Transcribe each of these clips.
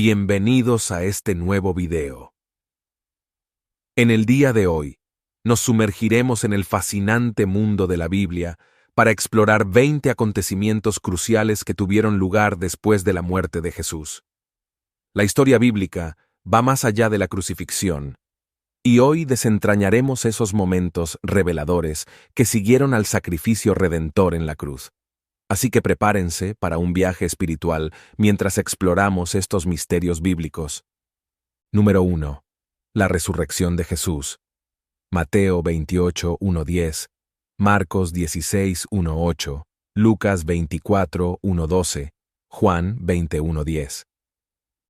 Bienvenidos a este nuevo video. En el día de hoy, nos sumergiremos en el fascinante mundo de la Biblia para explorar 20 acontecimientos cruciales que tuvieron lugar después de la muerte de Jesús. La historia bíblica va más allá de la crucifixión, y hoy desentrañaremos esos momentos reveladores que siguieron al sacrificio redentor en la cruz. Así que prepárense para un viaje espiritual mientras exploramos estos misterios bíblicos. Número 1. La resurrección de Jesús. Mateo 28, 1:10, Marcos 16, 1:8, Lucas 24, 1:12, Juan 21:10.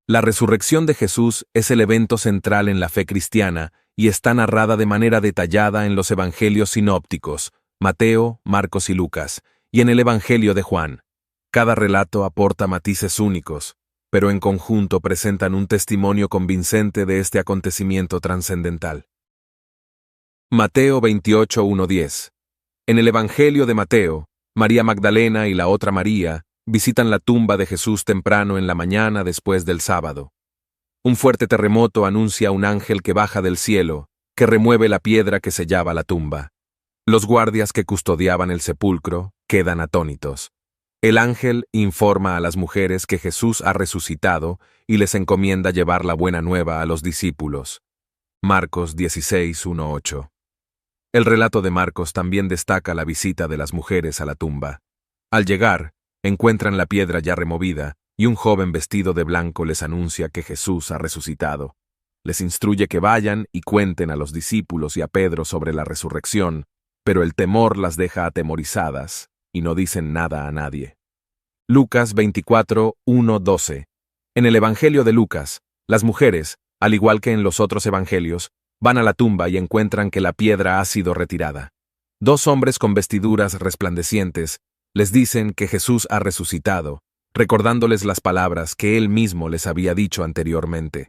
La resurrección de Jesús es el evento central en la fe cristiana y está narrada de manera detallada en los evangelios sinópticos, Mateo, Marcos y Lucas, y en el Evangelio de Juan. Cada relato aporta matices únicos, pero en conjunto presentan un testimonio convincente de este acontecimiento trascendental. Mateo 28, 1:10. En el Evangelio de Mateo, María Magdalena y la otra María visitan la tumba de Jesús temprano en la mañana después del sábado. Un fuerte terremoto anuncia a un ángel que baja del cielo, que remueve la piedra que sellaba la tumba. Los guardias que custodiaban el sepulcro quedan atónitos. El ángel informa a las mujeres que Jesús ha resucitado y les encomienda llevar la buena nueva a los discípulos. Marcos 16, 1:8. El relato de Marcos también destaca la visita de las mujeres a la tumba. Al llegar, encuentran la piedra ya removida y un joven vestido de blanco les anuncia que Jesús ha resucitado. Les instruye que vayan y cuenten a los discípulos y a Pedro sobre la resurrección, pero el temor las deja atemorizadas y no dicen nada a nadie. Lucas 24, 1-12. En el Evangelio de Lucas, las mujeres, al igual que en los otros evangelios, van a la tumba y encuentran que la piedra ha sido retirada. Dos hombres con vestiduras resplandecientes les dicen que Jesús ha resucitado, recordándoles las palabras que él mismo les había dicho anteriormente.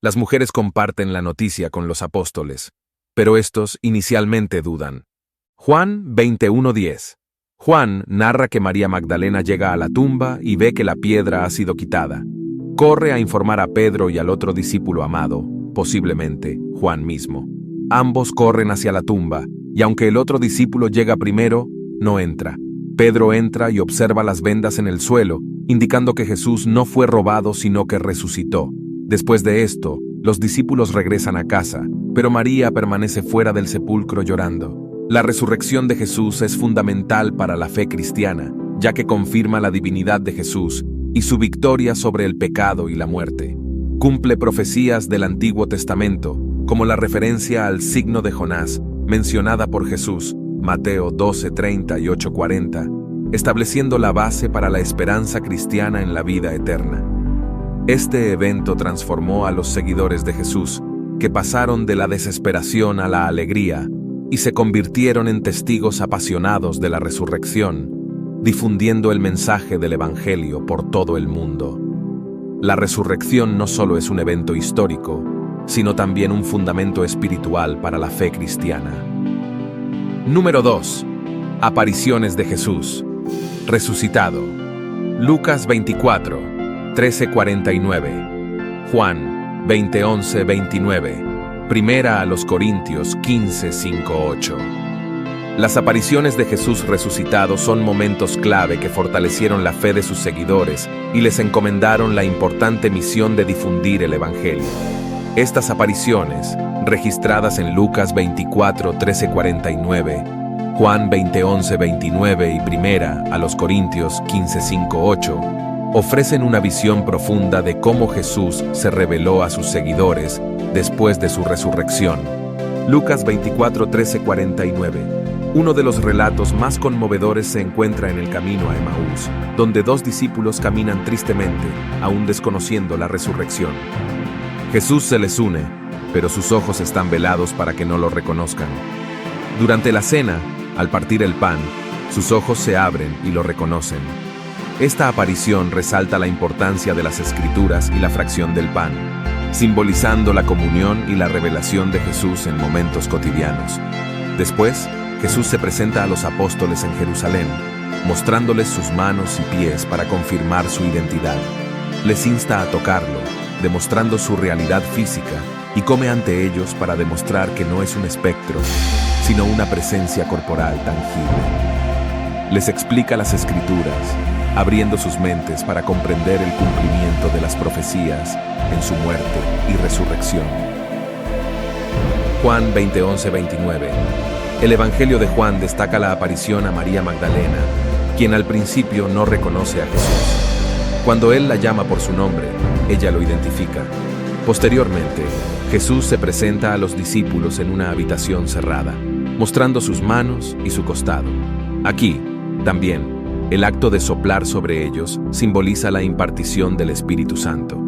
Las mujeres comparten la noticia con los apóstoles, pero estos inicialmente dudan. Juan 21:10. Juan narra que María Magdalena llega a la tumba y ve que la piedra ha sido quitada. Corre a informar a Pedro y al otro discípulo amado, posiblemente Juan mismo. Ambos corren hacia la tumba, y aunque el otro discípulo llega primero, no entra. Pedro entra y observa las vendas en el suelo, indicando que Jesús no fue robado sino que resucitó. Después de esto, los discípulos regresan a casa, pero María permanece fuera del sepulcro llorando. La resurrección de Jesús es fundamental para la fe cristiana, ya que confirma la divinidad de Jesús y su victoria sobre el pecado y la muerte. Cumple profecías del Antiguo Testamento, como la referencia al signo de Jonás, mencionada por Jesús, Mateo 12:30 y 8:40, estableciendo la base para la esperanza cristiana en la vida eterna. Este evento transformó a los seguidores de Jesús, que pasaron de la desesperación a la alegría, y se convirtieron en testigos apasionados de la resurrección, difundiendo el mensaje del Evangelio por todo el mundo. La resurrección no solo es un evento histórico, sino también un fundamento espiritual para la fe cristiana. Número 2. Apariciones de Jesús. Resucitado. Lucas 24, 13:49. Juan 20:11-29. Primera a los Corintios 15:5-8. Las apariciones de Jesús resucitado son momentos clave que fortalecieron la fe de sus seguidores y les encomendaron la importante misión de difundir el Evangelio. Estas apariciones, registradas en Lucas 24, 13-49, Juan 20:11-29 y Primera a los Corintios 15:5-8, ofrecen una visión profunda de cómo Jesús se reveló a sus seguidores después de su resurrección. Lucas 24, 13-49. Uno de los relatos más conmovedores se encuentra en el camino a Emaús, donde dos discípulos caminan tristemente, aún desconociendo la resurrección. Jesús se les une, pero sus ojos están velados para que no lo reconozcan. Durante la cena, al partir el pan, sus ojos se abren y lo reconocen. Esta aparición resalta la importancia de las Escrituras y la fracción del pan, simbolizando la comunión y la revelación de Jesús en momentos cotidianos. Después, Jesús se presenta a los apóstoles en Jerusalén, mostrándoles sus manos y pies para confirmar su identidad. Les insta a tocarlo, demostrando su realidad física, y come ante ellos para demostrar que no es un espectro, sino una presencia corporal tangible. Les explica las Escrituras, abriendo sus mentes para comprender el cumplimiento de las profecías en su muerte y resurrección. Juan 20:11-29. El Evangelio de Juan destaca la aparición a María Magdalena, quien al principio no reconoce a Jesús. Cuando él la llama por su nombre, ella lo identifica. Posteriormente, Jesús se presenta a los discípulos en una habitación cerrada, mostrando sus manos y su costado. Aquí, también, el acto de soplar sobre ellos simboliza la impartición del Espíritu Santo.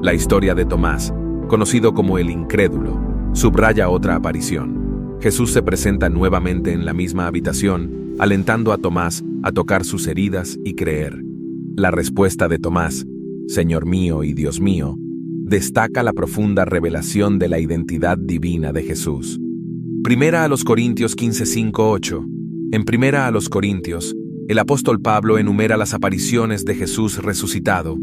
La historia de Tomás, conocido como el incrédulo, subraya otra aparición. Jesús se presenta nuevamente en la misma habitación, alentando a Tomás a tocar sus heridas y creer. La respuesta de Tomás, Señor mío y Dios mío, destaca la profunda revelación de la identidad divina de Jesús. Primera a los Corintios 15:5-8. En Primera a los Corintios, el apóstol Pablo enumera las apariciones de Jesús resucitado.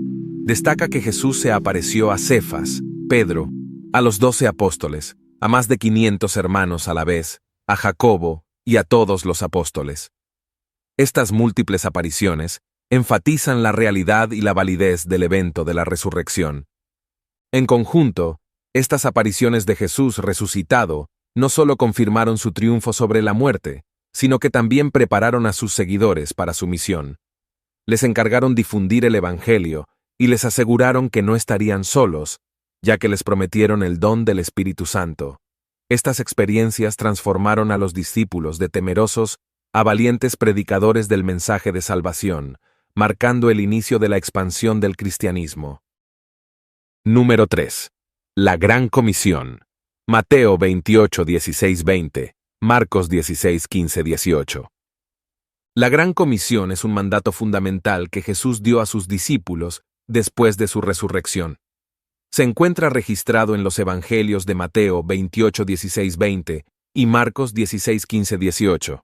Destaca que Jesús se apareció a Cefas, Pedro, a los 12 apóstoles, a más de 500 hermanos a la vez, a Jacobo y a todos los apóstoles. Estas múltiples apariciones enfatizan la realidad y la validez del evento de la resurrección. En conjunto, estas apariciones de Jesús resucitado no solo confirmaron su triunfo sobre la muerte, sino que también prepararon a sus seguidores para su misión. Les encargaron difundir el Evangelio y les aseguraron que no estarían solos, ya que les prometieron el don del Espíritu Santo. Estas experiencias transformaron a los discípulos de temerosos a valientes predicadores del mensaje de salvación, marcando el inicio de la expansión del cristianismo. Número 3. La Gran Comisión. Mateo 28:16-20, Marcos 16:15-18. La Gran Comisión es un mandato fundamental que Jesús dio a sus discípulos después de su resurrección. Se encuentra registrado en los Evangelios de Mateo 28:16-20 y Marcos 16:15-18.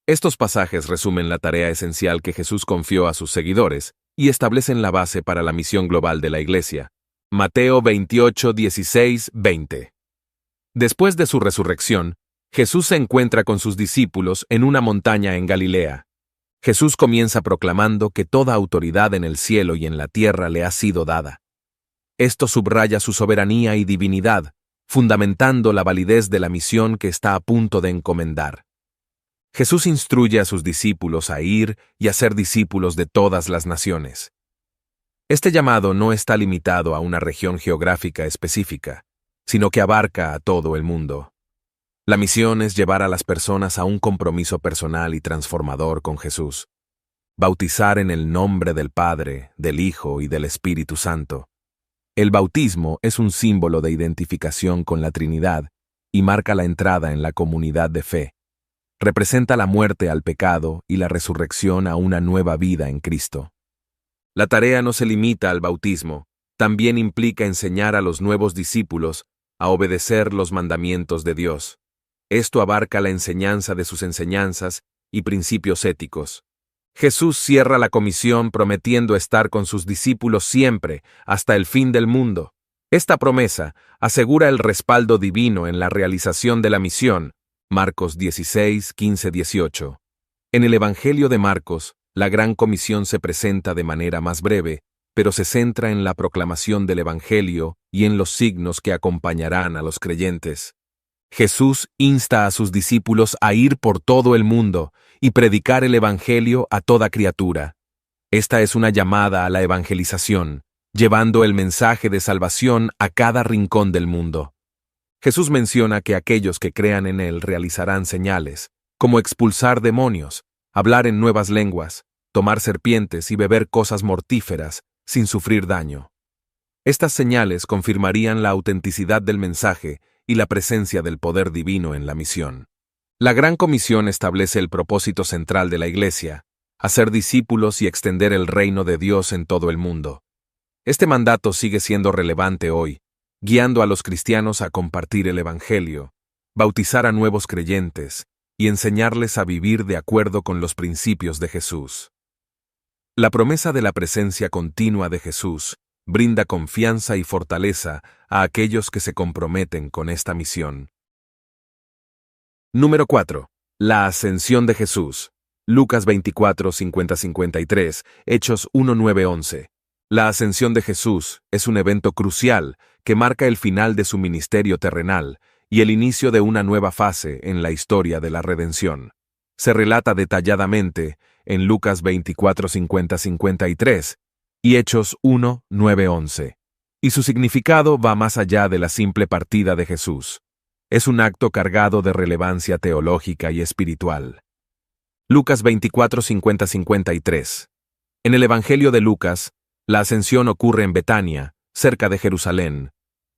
Estos pasajes resumen la tarea esencial que Jesús confió a sus seguidores y establecen la base para la misión global de la Iglesia. Mateo 28:16-20. Después de su resurrección, Jesús se encuentra con sus discípulos en una montaña en Galilea. Jesús comienza proclamando que toda autoridad en el cielo y en la tierra le ha sido dada. Esto subraya su soberanía y divinidad, fundamentando la validez de la misión que está a punto de encomendar. Jesús instruye a sus discípulos a ir y a ser discípulos de todas las naciones. Este llamado no está limitado a una región geográfica específica, sino que abarca a todo el mundo. La misión es llevar a las personas a un compromiso personal y transformador con Jesús. Bautizar en el nombre del Padre, del Hijo y del Espíritu Santo. El bautismo es un símbolo de identificación con la Trinidad y marca la entrada en la comunidad de fe. Representa la muerte al pecado y la resurrección a una nueva vida en Cristo. La tarea no se limita al bautismo, también implica enseñar a los nuevos discípulos a obedecer los mandamientos de Dios. Esto abarca la enseñanza de sus enseñanzas y principios éticos. Jesús cierra la comisión prometiendo estar con sus discípulos siempre, hasta el fin del mundo. Esta promesa asegura el respaldo divino en la realización de la misión. Marcos 16:15-18. En el Evangelio de Marcos, la Gran Comisión se presenta de manera más breve, pero se centra en la proclamación del Evangelio y en los signos que acompañarán a los creyentes. Jesús insta a sus discípulos a ir por todo el mundo y predicar el Evangelio a toda criatura. Esta es una llamada a la evangelización, llevando el mensaje de salvación a cada rincón del mundo. Jesús menciona que aquellos que crean en Él realizarán señales, como expulsar demonios, hablar en nuevas lenguas, tomar serpientes y beber cosas mortíferas sin sufrir daño. Estas señales confirmarían la autenticidad del mensaje y la presencia del poder divino en la misión. La Gran Comisión establece el propósito central de la Iglesia, hacer discípulos y extender el reino de Dios en todo el mundo. Este mandato sigue siendo relevante hoy, guiando a los cristianos a compartir el Evangelio, bautizar a nuevos creyentes y enseñarles a vivir de acuerdo con los principios de Jesús. La promesa de la presencia continua de Jesús brinda confianza y fortaleza a aquellos que se comprometen con esta misión. Número 4. La ascensión de Jesús. Lucas 24, 50-53, Hechos 1, 9, 11. La ascensión de Jesús es un evento crucial que marca el final de su ministerio terrenal y el inicio de una nueva fase en la historia de la redención. Se relata detalladamente en Lucas 24, 50-53 y Hechos 1, 9, 11. Y su significado va más allá de la simple partida de Jesús. Es un acto cargado de relevancia teológica y espiritual. Lucas 24, 50-53. En el Evangelio de Lucas, la ascensión ocurre en Betania, cerca de Jerusalén.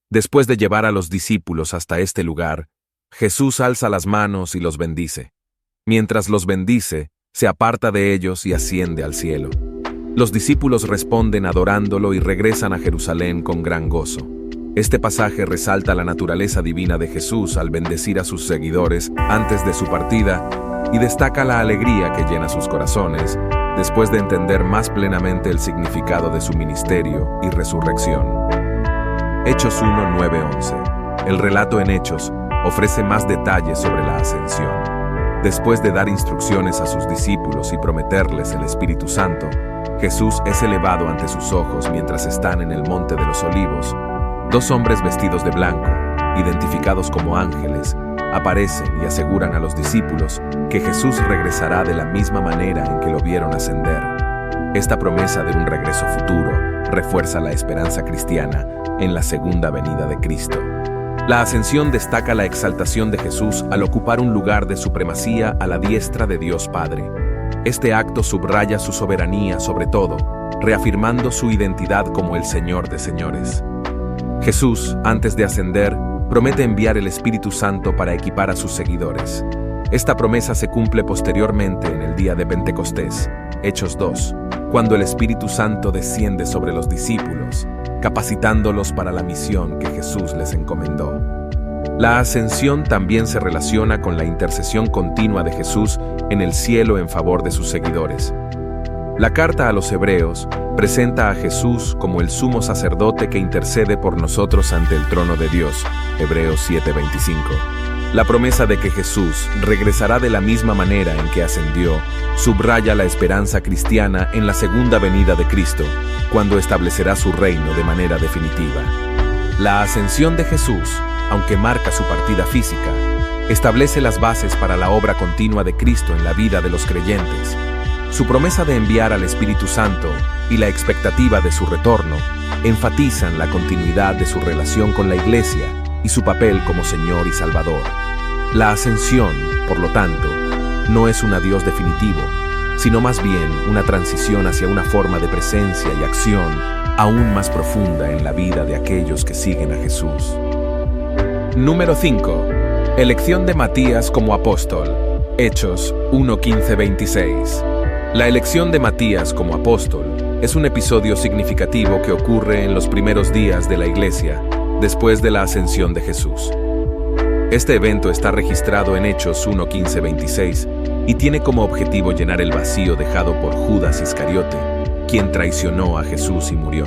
Después de llevar a los discípulos hasta este lugar, Jesús alza las manos y los bendice. Mientras los bendice, se aparta de ellos y asciende al cielo. Los discípulos responden adorándolo y regresan a Jerusalén con gran gozo. Este pasaje resalta la naturaleza divina de Jesús al bendecir a sus seguidores antes de su partida y destaca la alegría que llena sus corazones después de entender más plenamente el significado de su ministerio y resurrección. Hechos 1, 9, 11. El relato en Hechos ofrece más detalles sobre la ascensión. Después de dar instrucciones a sus discípulos y prometerles el Espíritu Santo, Jesús es elevado ante sus ojos mientras están en el Monte de los Olivos. Dos hombres vestidos de blanco, identificados como ángeles, aparecen y aseguran a los discípulos que Jesús regresará de la misma manera en que lo vieron ascender. Esta promesa de un regreso futuro refuerza la esperanza cristiana en la segunda venida de Cristo. La ascensión destaca la exaltación de Jesús al ocupar un lugar de supremacía a la diestra de Dios Padre. Este acto subraya su soberanía sobre todo, reafirmando su identidad como el Señor de señores. Jesús, antes de ascender, promete enviar el Espíritu Santo para equipar a sus seguidores. Esta promesa se cumple posteriormente en el día de Pentecostés, Hechos 2, cuando el Espíritu Santo desciende sobre los discípulos, capacitándolos para la misión que Jesús les encomendó. La ascensión también se relaciona con la intercesión continua de Jesús en el cielo en favor de sus seguidores. La carta a los Hebreos presenta a Jesús como el sumo sacerdote que intercede por nosotros ante el trono de Dios, Hebreos 7:25. La promesa de que Jesús regresará de la misma manera en que ascendió subraya la esperanza cristiana en la segunda venida de Cristo, cuando establecerá su reino de manera definitiva. La ascensión de Jesús, aunque marca su partida física, establece las bases para la obra continua de Cristo en la vida de los creyentes. Su promesa de enviar al Espíritu Santo y la expectativa de su retorno enfatizan la continuidad de su relación con la Iglesia y su papel como Señor y Salvador. La ascensión, por lo tanto, no es un adiós definitivo, sino más bien una transición hacia una forma de presencia y acción aún más profunda en la vida de aquellos que siguen a Jesús. Número 5. Elección de Matías como apóstol. Hechos 1:15-26. La elección de Matías como apóstol es un episodio significativo que ocurre en los primeros días de la Iglesia, después de la ascensión de Jesús. Este evento está registrado en Hechos 1:15-26 y tiene como objetivo llenar el vacío dejado por Judas Iscariote, quien traicionó a Jesús y murió.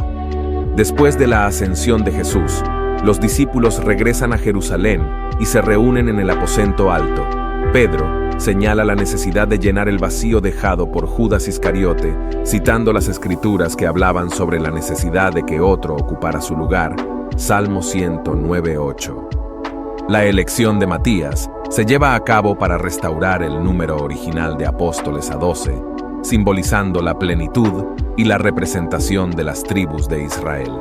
Después de la ascensión de Jesús, los discípulos regresan a Jerusalén y se reúnen en el aposento alto. Pedro señala la necesidad de llenar el vacío dejado por Judas Iscariote, citando las escrituras que hablaban sobre la necesidad de que otro ocupara su lugar. Salmo 109:8. La elección de Matías se lleva a cabo para restaurar el número original de apóstoles a 12, simbolizando la plenitud y la representación de las tribus de Israel.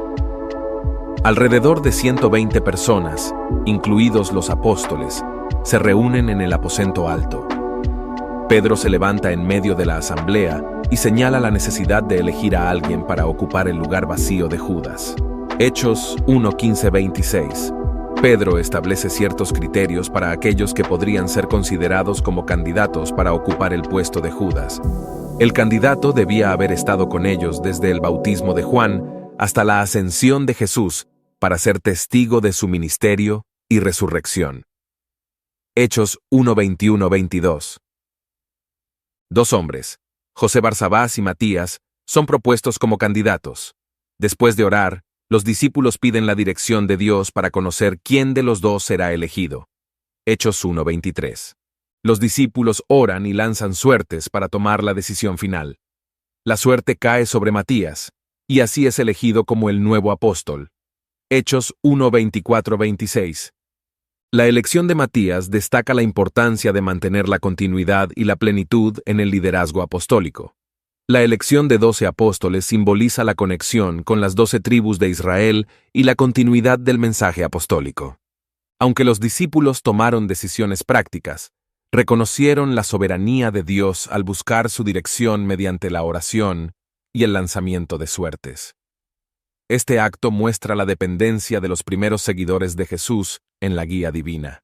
Alrededor de 120 personas, incluidos los apóstoles, se reúnen en el aposento alto. Pedro se levanta en medio de la asamblea y señala la necesidad de elegir a alguien para ocupar el lugar vacío de Judas. Hechos 1:15-26. Pedro establece ciertos criterios para aquellos que podrían ser considerados como candidatos para ocupar el puesto de Judas. El candidato debía haber estado con ellos desde el bautismo de Juan hasta la ascensión de Jesús para ser testigo de su ministerio y resurrección. Hechos 1:21-22. Dos hombres, José Barsabás y Matías, son propuestos como candidatos. Después de orar, los discípulos piden la dirección de Dios para conocer quién de los dos será elegido. Hechos 1:23. Los discípulos oran y lanzan suertes para tomar la decisión final. La suerte cae sobre Matías, y así es elegido como el nuevo apóstol. Hechos 1:24-26. La elección de Matías destaca la importancia de mantener la continuidad y la plenitud en el liderazgo apostólico. La elección de 12 apóstoles simboliza la conexión con las 12 tribus de Israel y la continuidad del mensaje apostólico. Aunque los discípulos tomaron decisiones prácticas, reconocieron la soberanía de Dios al buscar su dirección mediante la oración y el lanzamiento de suertes. Este acto muestra la dependencia de los primeros seguidores de Jesús en la guía divina.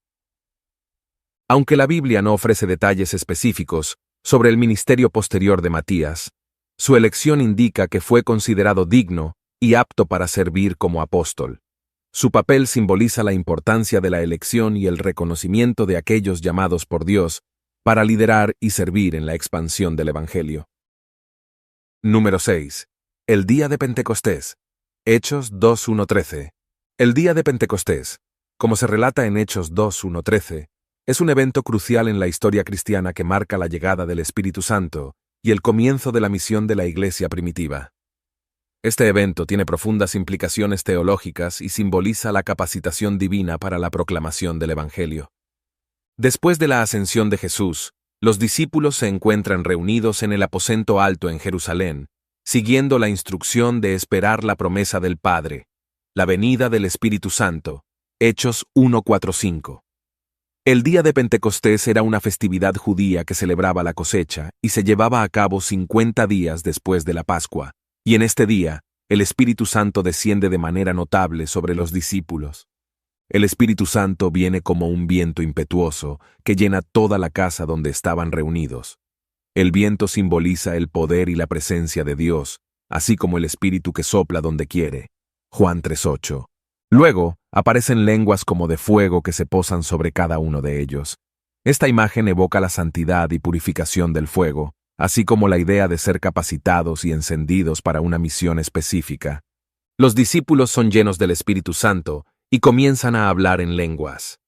Aunque la Biblia no ofrece detalles específicos sobre el ministerio posterior de Matías, su elección indica que fue considerado digno y apto para servir como apóstol. Su papel simboliza la importancia de la elección y el reconocimiento de aquellos llamados por Dios para liderar y servir en la expansión del Evangelio. Número 6. El día de Pentecostés. Hechos 2:1-13. El día de Pentecostés, como se relata en Hechos 2:1-13, es un evento crucial en la historia cristiana que marca la llegada del Espíritu Santo y el comienzo de la misión de la Iglesia primitiva. Este evento tiene profundas implicaciones teológicas y simboliza la capacitación divina para la proclamación del Evangelio. Después de la ascensión de Jesús, los discípulos se encuentran reunidos en el aposento alto en Jerusalén, siguiendo la instrucción de esperar la promesa del Padre, la venida del Espíritu Santo. Hechos 1:4-5. El día de Pentecostés era una festividad judía que celebraba la cosecha y se llevaba a cabo 50 días después de la Pascua, y en este día, el Espíritu Santo desciende de manera notable sobre los discípulos. El Espíritu Santo viene como un viento impetuoso que llena toda la casa donde estaban reunidos. El viento simboliza el poder y la presencia de Dios, así como el Espíritu que sopla donde quiere. Juan 3:8. Luego, aparecen lenguas como de fuego que se posan sobre cada uno de ellos. Esta imagen evoca la santidad y purificación del fuego, así como la idea de ser capacitados y encendidos para una misión específica. Los discípulos son llenos del Espíritu Santo y comienzan a hablar en lenguas.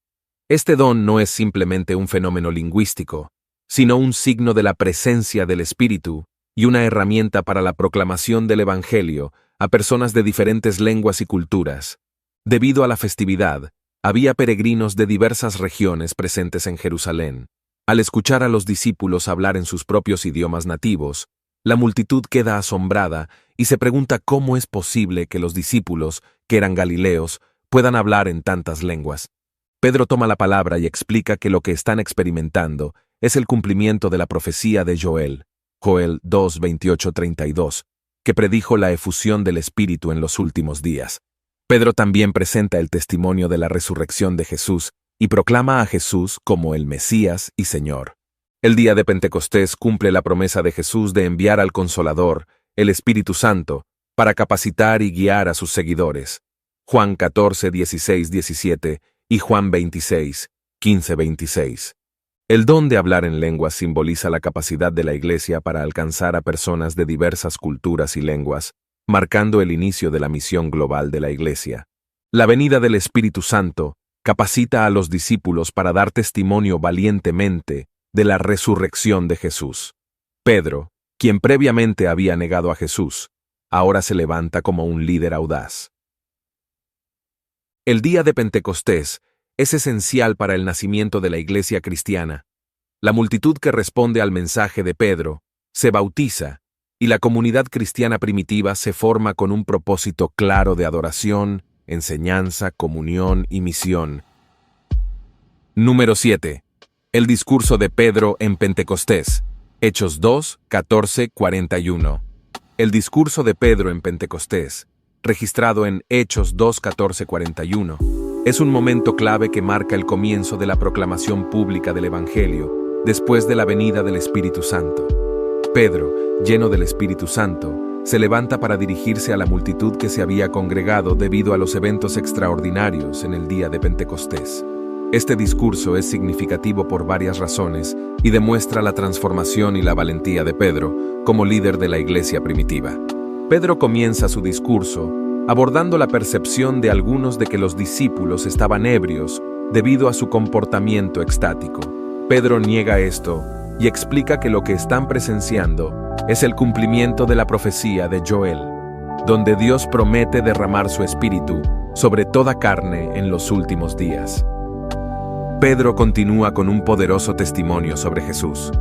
Este don no es simplemente un fenómeno lingüístico, sino un signo de la presencia del Espíritu y una herramienta para la proclamación del Evangelio a personas de diferentes lenguas y culturas. Debido a la festividad, había peregrinos de diversas regiones presentes en Jerusalén. Al escuchar a los discípulos hablar en sus propios idiomas nativos, la multitud queda asombrada y se pregunta cómo es posible que los discípulos, que eran galileos, puedan hablar en tantas lenguas. Pedro toma la palabra y explica que lo que están experimentando es el cumplimiento de la profecía de Joel, Joel 2:28-32, que predijo la efusión del Espíritu en los últimos días. Pedro también presenta el testimonio de la resurrección de Jesús y proclama a Jesús como el Mesías y Señor. El día de Pentecostés cumple la promesa de Jesús de enviar al Consolador, el Espíritu Santo, para capacitar y guiar a sus seguidores. Juan 14:16-17 y Juan 26:15-26. El don de hablar en lenguas simboliza la capacidad de la Iglesia para alcanzar a personas de diversas culturas y lenguas, marcando el inicio de la misión global de la Iglesia. La venida del Espíritu Santo capacita a los discípulos para dar testimonio valientemente de la resurrección de Jesús. Pedro, quien previamente había negado a Jesús, ahora se levanta como un líder audaz. El día de Pentecostés es esencial para el nacimiento de la Iglesia cristiana. La multitud que responde al mensaje de Pedro se bautiza y la comunidad cristiana primitiva se forma con un propósito claro de adoración, enseñanza, comunión y misión. Número 7. El discurso de Pedro en Pentecostés. Hechos 2:14-41. El discurso de Pedro en Pentecostés, registrado en Hechos 2:14-41, es un momento clave que marca el comienzo de la proclamación pública del Evangelio, después de la venida del Espíritu Santo. Pedro, lleno del Espíritu Santo, se levanta para dirigirse a la multitud que se había congregado debido a los eventos extraordinarios en el día de Pentecostés. Este discurso es significativo por varias razones y demuestra la transformación y la valentía de Pedro como líder de la iglesia primitiva. Pedro comienza su discurso abordando la percepción de algunos de que los discípulos estaban ebrios debido a su comportamiento extático. Pedro niega esto y explica que lo que están presenciando es el cumplimiento de la profecía de Joel, donde Dios promete derramar su espíritu sobre toda carne en los últimos días. Pedro continúa con un poderoso testimonio sobre Jesús.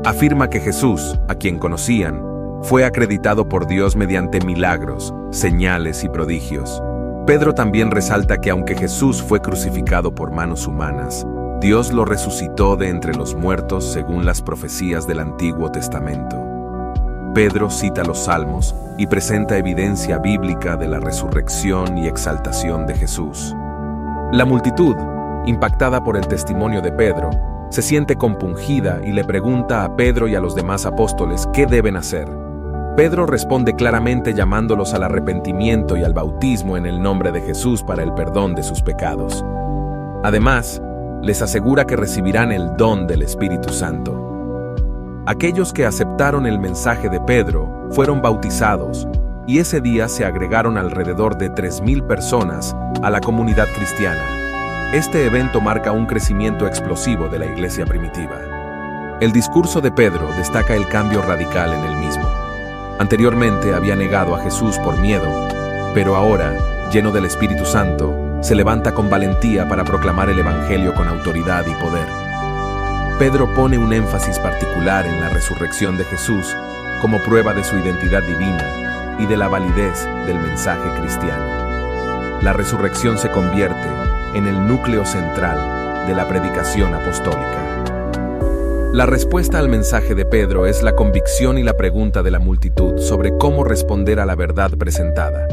Afirma que Jesús, a quien conocían, fue acreditado por Dios mediante milagros, señales y prodigios. Pedro también resalta que aunque Jesús fue crucificado por manos humanas, Dios lo resucitó de entre los muertos según las profecías del Antiguo Testamento. Pedro cita los Salmos y presenta evidencia bíblica de la resurrección y exaltación de Jesús. La multitud, impactada por el testimonio de Pedro, se siente compungida y le pregunta a Pedro y a los demás apóstoles qué deben hacer. Pedro responde claramente llamándolos al arrepentimiento y al bautismo en el nombre de Jesús para el perdón de sus pecados. Además, les asegura que recibirán el don del Espíritu Santo. Aquellos que aceptaron el mensaje de Pedro fueron bautizados, y ese día se agregaron alrededor de 3,000 personas a la comunidad cristiana. Este evento marca un crecimiento explosivo de la iglesia primitiva. El discurso de Pedro destaca el cambio radical en el mismo. Anteriormente había negado a Jesús por miedo, pero ahora, lleno del Espíritu Santo, se levanta con valentía para proclamar el Evangelio con autoridad y poder. Pedro pone un énfasis particular en la resurrección de Jesús como prueba de su identidad divina y de la validez del mensaje cristiano. La resurrección se convierte en el núcleo central de la predicación apostólica. La respuesta al mensaje de Pedro es la convicción y la pregunta de la multitud sobre cómo responder a la verdad presentada.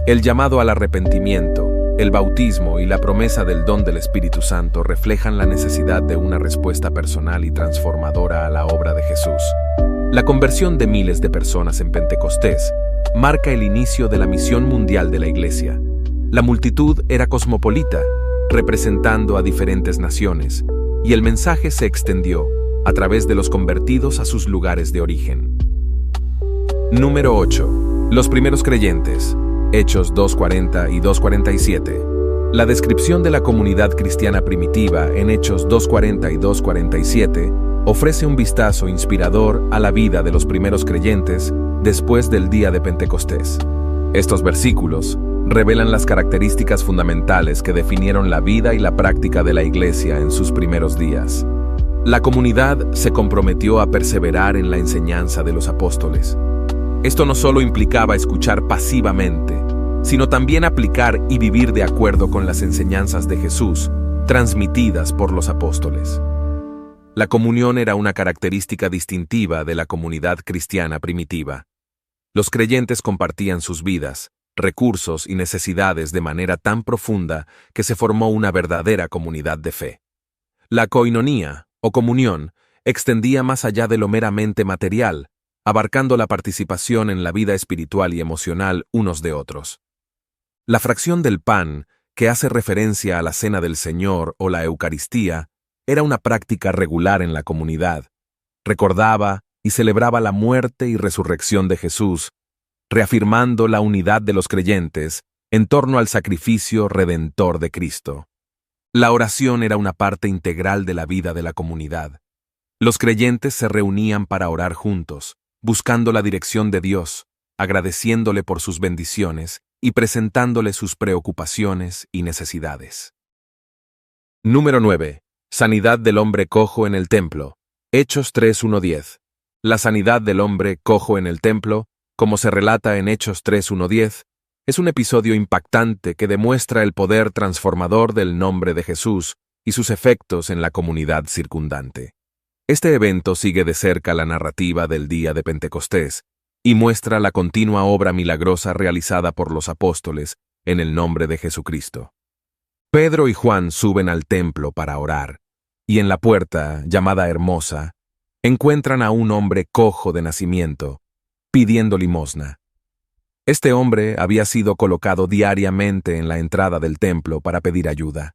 El llamado al arrepentimiento, el bautismo y la promesa del don del Espíritu Santo reflejan la necesidad de una respuesta personal y transformadora a la obra de Jesús. La conversión de miles de personas en Pentecostés marca el inicio de la misión mundial de la Iglesia. La multitud era cosmopolita, representando a diferentes naciones, y el mensaje se extendió a través de los convertidos a sus lugares de origen. Número 8. Los primeros creyentes. Hechos 2:40 y 2:47. La descripción de la comunidad cristiana primitiva en Hechos 2:40 y 2:47 ofrece un vistazo inspirador a la vida de los primeros creyentes después del día de Pentecostés. Estos versículos revelan las características fundamentales que definieron la vida y la práctica de la Iglesia en sus primeros días. La comunidad se comprometió a perseverar en la enseñanza de los apóstoles. Esto no solo implicaba escuchar pasivamente, sino también aplicar y vivir de acuerdo con las enseñanzas de Jesús, transmitidas por los apóstoles. La comunión era una característica distintiva de la comunidad cristiana primitiva. Los creyentes compartían sus vidas, recursos y necesidades de manera tan profunda que se formó una verdadera comunidad de fe. La koinonía, o comunión, extendía más allá de lo meramente material, abarcando la participación en la vida espiritual y emocional unos de otros. La fracción del pan, que hace referencia a la Cena del Señor o la Eucaristía, era una práctica regular en la comunidad. Recordaba y celebraba la muerte y resurrección de Jesús, reafirmando la unidad de los creyentes en torno al sacrificio redentor de Cristo. La oración era una parte integral de la vida de la comunidad. Los creyentes se reunían para orar juntos, buscando la dirección de Dios, agradeciéndole por sus bendiciones y presentándole sus preocupaciones y necesidades. Número 9. Sanidad del hombre cojo en el templo. Hechos 3:1-10. La sanidad del hombre cojo en el templo, como se relata en Hechos 3:1-10, es un episodio impactante que demuestra el poder transformador del nombre de Jesús y sus efectos en la comunidad circundante. Este evento sigue de cerca la narrativa del día de Pentecostés y muestra la continua obra milagrosa realizada por los apóstoles en el nombre de Jesucristo. Pedro y Juan suben al templo para orar, y en la puerta, llamada Hermosa, encuentran a un hombre cojo de nacimiento, pidiendo limosna. Este hombre había sido colocado diariamente en la entrada del templo para pedir ayuda.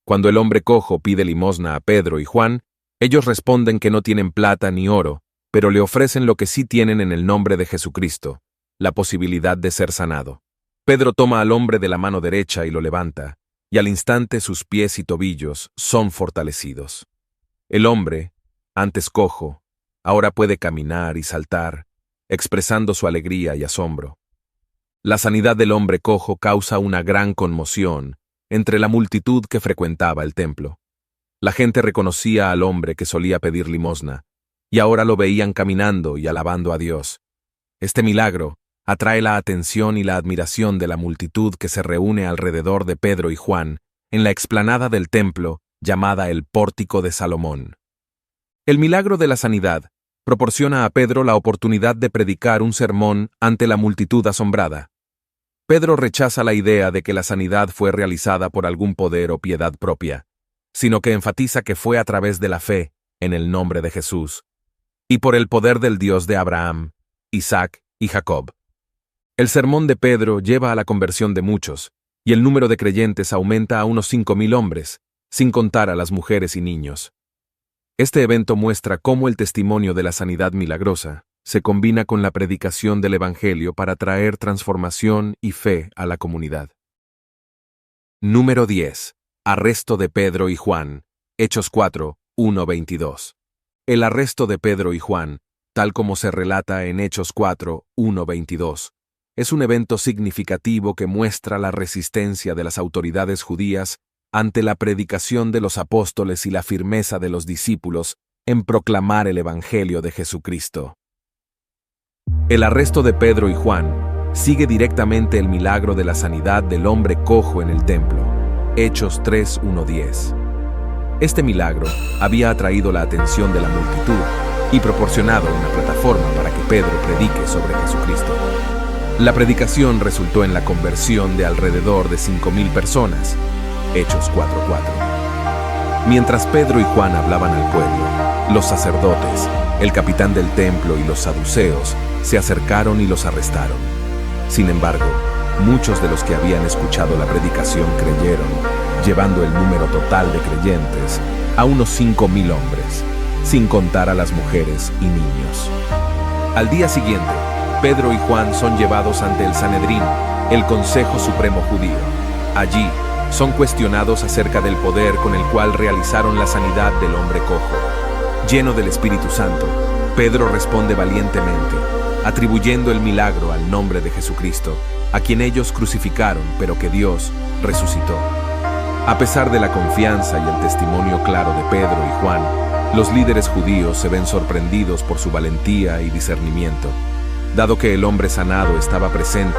Cuando el hombre cojo pide limosna a Pedro y Juan, ellos responden que no tienen plata ni oro, pero le ofrecen lo que sí tienen en el nombre de Jesucristo, la posibilidad de ser sanado. Pedro toma al hombre de la mano derecha y lo levanta, y al instante sus pies y tobillos son fortalecidos. El hombre, antes cojo, ahora puede caminar y saltar, expresando su alegría y asombro. La sanidad del hombre cojo causa una gran conmoción entre la multitud que frecuentaba el templo. La gente reconocía al hombre que solía pedir limosna, y ahora lo veían caminando y alabando a Dios. Este milagro atrae la atención y la admiración de la multitud que se reúne alrededor de Pedro y Juan en la explanada del templo llamada el Pórtico de Salomón. El milagro de la sanidad proporciona a Pedro la oportunidad de predicar un sermón ante la multitud asombrada. Pedro rechaza la idea de que la sanidad fue realizada por algún poder o piedad propia, sino que enfatiza que fue a través de la fe en el nombre de Jesús y por el poder del Dios de Abraham, Isaac y Jacob. El sermón de Pedro lleva a la conversión de muchos, y el número de creyentes aumenta a unos 5,000 hombres, sin contar a las mujeres y niños. Este evento muestra cómo el testimonio de la sanidad milagrosa se combina con la predicación del Evangelio para traer transformación y fe a la comunidad. Número 10. Arresto de Pedro y Juan. Hechos 4, 1-22. El arresto de Pedro y Juan, tal como se relata en Hechos 4, 1-22, es un evento significativo que muestra la resistencia de las autoridades judías ante la predicación de los apóstoles y la firmeza de los discípulos en proclamar el Evangelio de Jesucristo. El arresto de Pedro y Juan sigue directamente el milagro de la sanidad del hombre cojo en el templo, Hechos 3, 1-10. Este milagro había atraído la atención de la multitud y proporcionado una plataforma para que Pedro predique sobre Jesucristo. La predicación resultó en la conversión de alrededor de 5,000 personas, Hechos 4:4. Mientras Pedro y Juan hablaban al pueblo, los sacerdotes, el capitán del templo y los saduceos se acercaron y los arrestaron. Sin embargo, muchos de los que habían escuchado la predicación creyeron, llevando el número total de creyentes a unos 5,000 hombres, sin contar a las mujeres y niños. Al día siguiente, Pedro y Juan son llevados ante el Sanedrín, el Consejo Supremo Judío. Allí, son cuestionados acerca del poder con el cual realizaron la sanidad del hombre cojo. Lleno del Espíritu Santo, Pedro responde valientemente, atribuyendo el milagro al nombre de Jesucristo, a quien ellos crucificaron, pero que Dios resucitó. A pesar de la confianza y el testimonio claro de Pedro y Juan, los líderes judíos se ven sorprendidos por su valentía y discernimiento. Dado que el hombre sanado estaba presente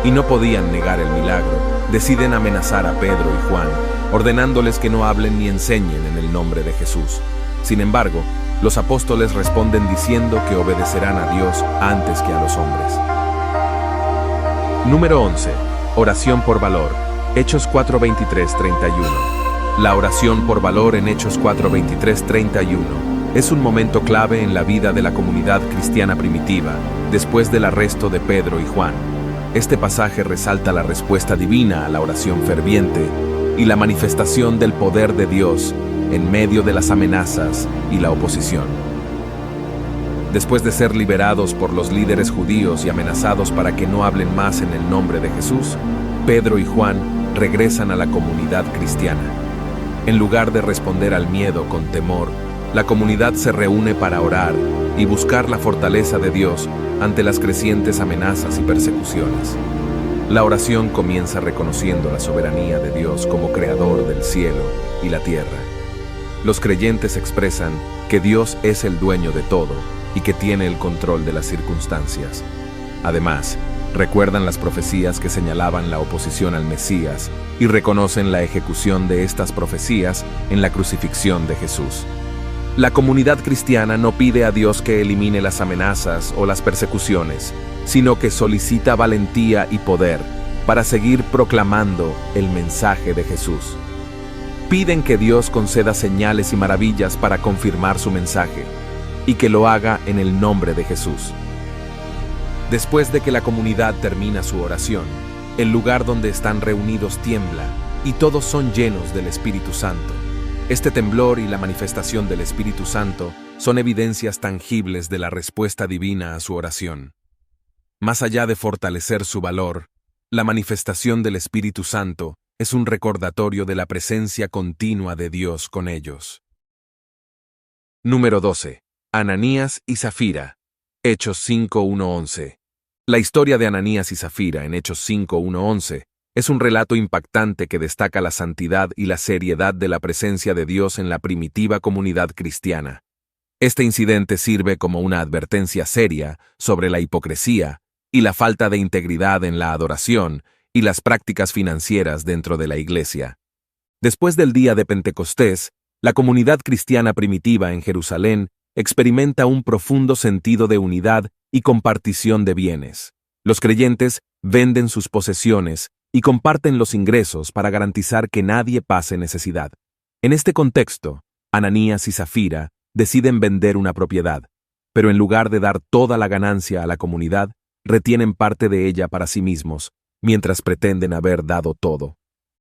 y no podían negar el milagro, deciden amenazar a Pedro y Juan, ordenándoles que no hablen ni enseñen en el nombre de Jesús. Sin embargo, los apóstoles responden diciendo que obedecerán a Dios antes que a los hombres. Número 11. Oración por valor. Hechos 4:23-31. La oración por valor en Hechos 4:23-31 es un momento clave en la vida de la comunidad cristiana primitiva, después del arresto de Pedro y Juan. Este pasaje resalta la respuesta divina a la oración ferviente y la manifestación del poder de Dios en medio de las amenazas y la oposición. Después de ser liberados por los líderes judíos y amenazados para que no hablen más en el nombre de Jesús, Pedro y Juan regresan a la comunidad cristiana. En lugar de responder al miedo con temor, la comunidad se reúne para orar y buscar la fortaleza de Dios ante las crecientes amenazas y persecuciones. La oración comienza reconociendo la soberanía de Dios como creador del cielo y la tierra. Los creyentes expresan que Dios es el dueño de todo y que tiene el control de las circunstancias. Además, recuerdan las profecías que señalaban la oposición al Mesías y reconocen la ejecución de estas profecías en la crucifixión de Jesús. La comunidad cristiana no pide a Dios que elimine las amenazas o las persecuciones, sino que solicita valentía y poder para seguir proclamando el mensaje de Jesús. Piden que Dios conceda señales y maravillas para confirmar su mensaje, y que lo haga en el nombre de Jesús. Después de que la comunidad termina su oración, el lugar donde están reunidos tiembla, y todos son llenos del Espíritu Santo. Este temblor y la manifestación del Espíritu Santo son evidencias tangibles de la respuesta divina a su oración. Más allá de fortalecer su valor, la manifestación del Espíritu Santo es un recordatorio de la presencia continua de Dios con ellos. Número 12. Ananías y Zafira. Hechos 5:1-11. La historia de Ananías y Zafira en Hechos 5:1-11 es un relato impactante que destaca la santidad y la seriedad de la presencia de Dios en la primitiva comunidad cristiana. Este incidente sirve como una advertencia seria sobre la hipocresía y la falta de integridad en la adoración y las prácticas financieras dentro de la iglesia. Después del día de Pentecostés, la comunidad cristiana primitiva en Jerusalén experimenta un profundo sentido de unidad y compartición de bienes. Los creyentes venden sus posesiones y comparten los ingresos para garantizar que nadie pase necesidad. En este contexto, Ananías y Zafira deciden vender una propiedad, pero en lugar de dar toda la ganancia a la comunidad, retienen parte de ella para sí mismos, mientras pretenden haber dado todo.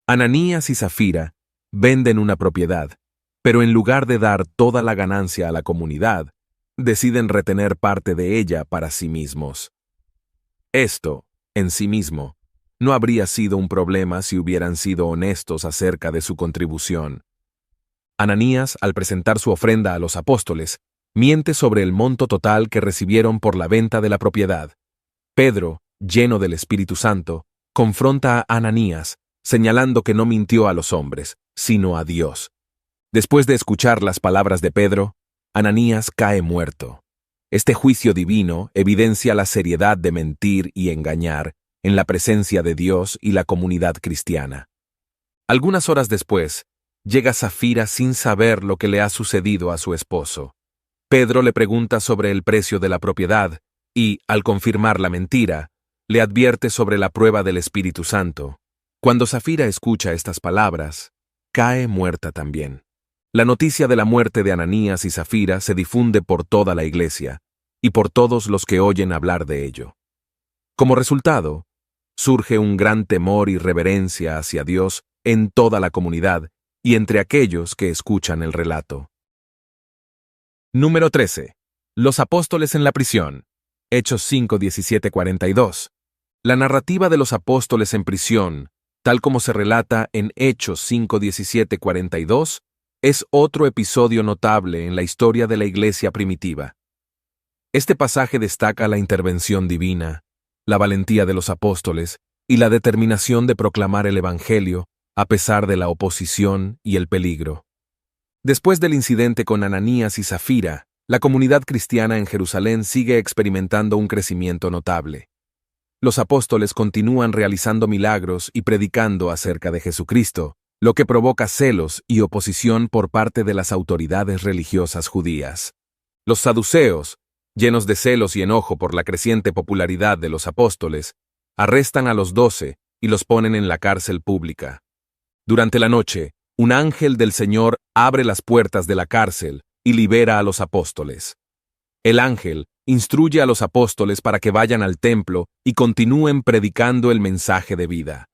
Ananías y Zafira venden una propiedad, pero en lugar de dar toda la ganancia a la comunidad, deciden retener parte de ella para sí mismos. Esto, en sí mismo, no habría sido un problema si hubieran sido honestos acerca de su contribución. Ananías, al presentar su ofrenda a los apóstoles, miente sobre el monto total que recibieron por la venta de la propiedad. Pedro, lleno del Espíritu Santo, confronta a Ananías, señalando que no mintió a los hombres, sino a Dios. Después de escuchar las palabras de Pedro, Ananías cae muerto. Este juicio divino evidencia la seriedad de mentir y engañar en la presencia de Dios y la comunidad cristiana. Algunas horas después, llega Zafira sin saber lo que le ha sucedido a su esposo. Pedro le pregunta sobre el precio de la propiedad y, al confirmar la mentira, le advierte sobre la prueba del Espíritu Santo. Cuando Zafira escucha estas palabras, cae muerta también. La noticia de la muerte de Ananías y Zafira se difunde por toda la iglesia y por todos los que oyen hablar de ello. Como resultado, surge un gran temor y reverencia hacia Dios en toda la comunidad y entre aquellos que escuchan el relato. Número 13. Los apóstoles en la prisión. Hechos 5:17-42. La narrativa de los apóstoles en prisión, tal como se relata en Hechos 5:17-42, es otro episodio notable en la historia de la iglesia primitiva. Este pasaje destaca la intervención divina, la valentía de los apóstoles y la determinación de proclamar el Evangelio a pesar de la oposición y el peligro. Después del incidente con Ananías y Zafira, la comunidad cristiana en Jerusalén sigue experimentando un crecimiento notable. Los apóstoles continúan realizando milagros y predicando acerca de Jesucristo, lo que provoca celos y oposición por parte de las autoridades religiosas judías. Los saduceos, llenos de celos y enojo por la creciente popularidad de los apóstoles, arrestan a los 12 y los ponen en la cárcel pública. Durante la noche, un ángel del Señor abre las puertas de la cárcel y libera a los apóstoles. El ángel instruye a los apóstoles para que vayan al templo y continúen predicando el mensaje de vida.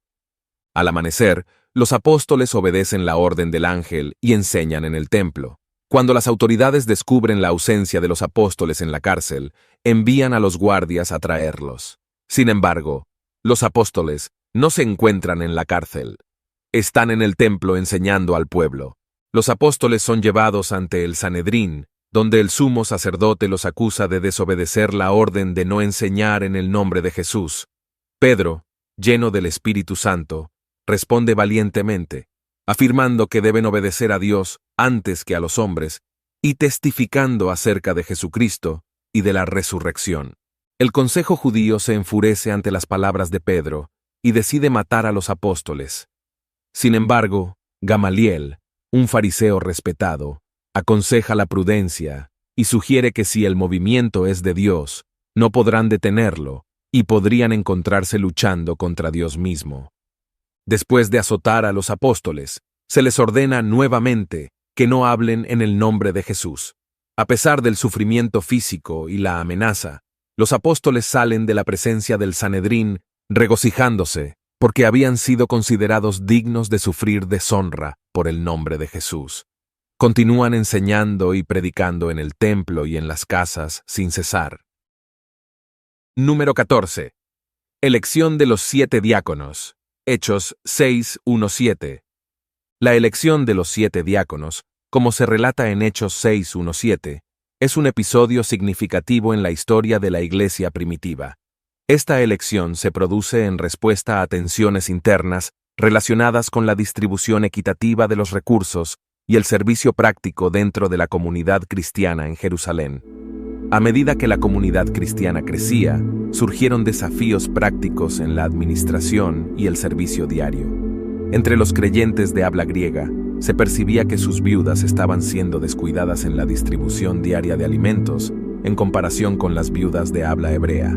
Al amanecer, los apóstoles obedecen la orden del ángel y enseñan en el templo. Cuando las autoridades descubren la ausencia de los apóstoles en la cárcel, envían a los guardias a traerlos. Sin embargo, los apóstoles no se encuentran en la cárcel. Están en el templo enseñando al pueblo. Los apóstoles son llevados ante el Sanedrín, donde el sumo sacerdote los acusa de desobedecer la orden de no enseñar en el nombre de Jesús. Pedro, lleno del Espíritu Santo, responde valientemente, afirmando que deben obedecer a Dios antes que a los hombres y testificando acerca de Jesucristo y de la resurrección. El consejo judío se enfurece ante las palabras de Pedro y decide matar a los apóstoles. Sin embargo, Gamaliel, un fariseo respetado, aconseja la prudencia y sugiere que si el movimiento es de Dios, no podrán detenerlo y podrían encontrarse luchando contra Dios mismo. Después de azotar a los apóstoles, se les ordena nuevamente que no hablen en el nombre de Jesús. A pesar del sufrimiento físico y la amenaza, los apóstoles salen de la presencia del Sanedrín regocijándose porque habían sido considerados dignos de sufrir deshonra por el nombre de Jesús. Continúan enseñando y predicando en el templo y en las casas sin cesar. Número 14. Elección de los 7 diáconos. Hechos 6:1-7. La elección de los 7 diáconos, como se relata en Hechos 6:1-7, es un episodio significativo en la historia de la Iglesia primitiva. Esta elección se produce en respuesta a tensiones internas relacionadas con la distribución equitativa de los recursos y el servicio práctico dentro de la comunidad cristiana en Jerusalén. A medida que la comunidad cristiana crecía, surgieron desafíos prácticos en la administración y el servicio diario. Entre los creyentes de habla griega, se percibía que sus viudas estaban siendo descuidadas en la distribución diaria de alimentos en comparación con las viudas de habla hebrea.